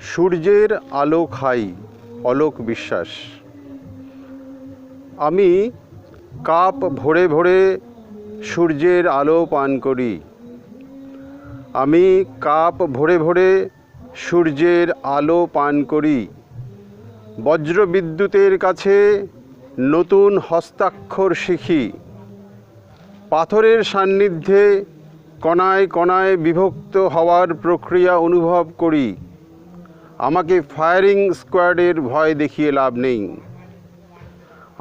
সূর্যের আলো খাই, অলোক বিশ্বাস। আমি কাপ ভরে ভরে সূর্যের আলো পান করি। আমি কাপ ভরে ভরে সূর্যের আলো পান করি। বজ্রবিদ্যুতের কাছে নতুন হস্তাক্ষর শিখি। পাথরের সান্নিধ্যে কণায় কণায় বিভক্ত হওয়ার প্রক্রিয়া অনুভব করি। আমাকে ফায়ারিং স্কোয়াডের ভয় দেখিয়ে লাভ নেই।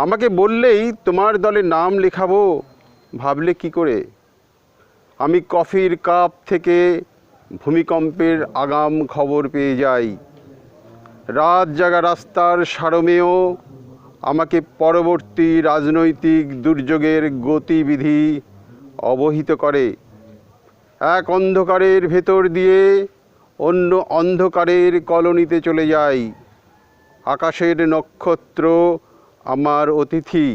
আমাকে বললেই তোমার দলে নাম লেখাবো, ভাবলে কি করে? আমি কফির কাপ থেকে ভূমিকম্পের আগাম খবর পেয়ে যাই। রাত জাগা রাস্তার সারমেয় আমাকে পরবর্তী রাজনৈতিক দুর্যোগের গতিবিধি অবহিত করে। এক অন্ধকারের ভেতর দিয়ে অন্য অন্ধকারের কলোনিতে চলে যাই। আকাশের নক্ষত্র আমার অতিথি।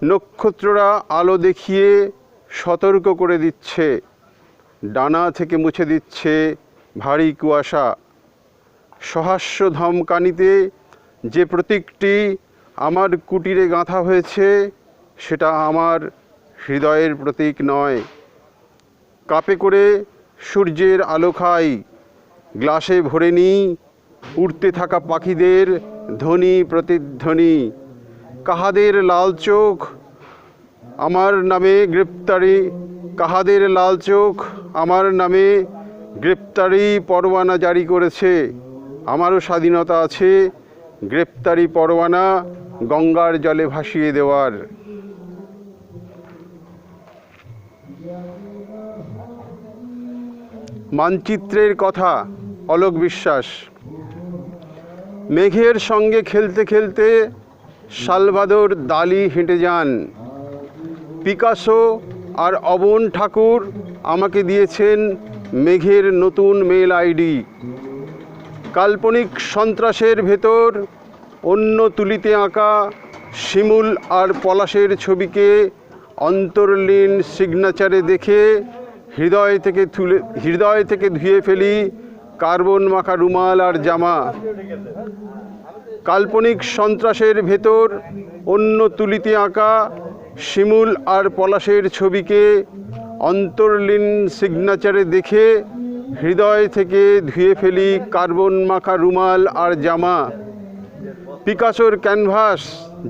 নক্ষত্ররা আলো দেখিয়ে সতর্ক করে দিচ্ছে, ডানা থেকে মুছে দিচ্ছে ভারী কুয়াশা। সহাস্য ধমকানিতে যে প্রতীকটি আমার কুটিরে গাঁথা হয়েছে, সেটা আমার হৃদয়ের প্রতীক নয়। কাপে করে সূর্যের আলো খাই, গ্লাসে ভরে নিই উড়তে থাকা পাখিদের ধ্বনি প্রতিধ্বনি। কাহাদের লাল চোখ আমার নামে গ্রেপ্তারি, কাহাদের লাল চোখ আমার নামে গ্রেপ্তারি পরোয়ানা জারি করেছে। আমারও স্বাধীনতা আছে গ্রেপ্তারি পরোয়ানা গঙ্গার জলে ভাসিয়ে দেওয়ার। মানচিত্রের কথা, অলোক বিশ্বাস। মেঘের সঙ্গে খেলতে খেলতে সালভাদর দালি হেঁটে যান। পিকাসো আর অবন ঠাকুর আমাকে দিয়েছেন মেঘের নতুন মেল আইডি। কাল্পনিক সন্ত্রাসের ভেতর অন্য তুলিতে আঁকা শিমুল আর পলাশের ছবিকে অন্তর্লীন সিগনেচারে দেখে হৃদয় থেকে ধুয়ে ফেলি কার্বন মাখা রুমাল আর জামা। কাল্পনিক সন্ত্রাসের ভেতর অন্য তুলিতে আঁকা শিমুল আর পলাশের ছবিকে অন্তর্লীন সিগনেচারে দেখে হৃদয় থেকে ধুয়ে ফেলি কার্বন মাখা রুমাল আর জামা। পিকাসোর ক্যানভাস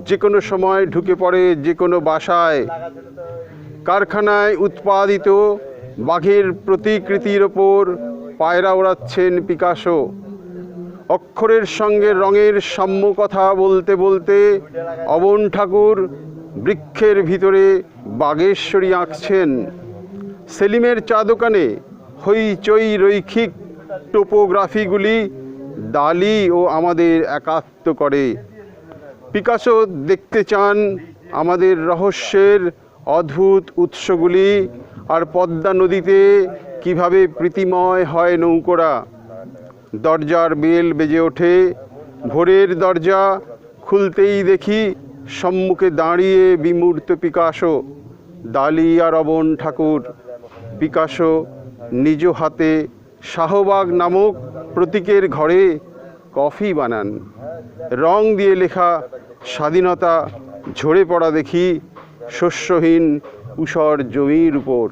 যে কোনো সময় ঢুকে পড়ে যে কোনো বাসায়। কারখানায় উৎপাদিত বাঘের প্রতিকৃতির ওপর পায়রা ওড়াচ্ছেন পিকাসো। অক্ষরের সঙ্গে রঙের সাম্য কথা বলতে বলতে অবন ঠাকুর বৃক্ষের ভিতরে বাগেশ্বরী আঁকছেন। সেলিমের চা দোকানে হইচই রৈখিক টোপোগ্রাফিগুলি দালি ও আমাদের একাত্ম করে। পিকাসো দেখতে চান আমাদের রহস্যের অদ্ভুত উৎসগুলি আর পদ্মা নদীতে কিভাবে প্রীতিময় হয় নৌকোরা। দরজার বেল বেজে ওঠে। ভোরের দরজা খুলতেই দেখি সম্মুখে দাঁড়িয়ে বিমূর্ত পিকাসো, দালি আর অবন ঠাকুর। পিকাসো নিজ হাতে শাহবাগ নামক প্রতীকের ঘরে কফি বানান। রং দিয়ে লেখা স্বাধীনতা ঝরে পড়া দেখি শস্যহীন ঊষর জমির উপর।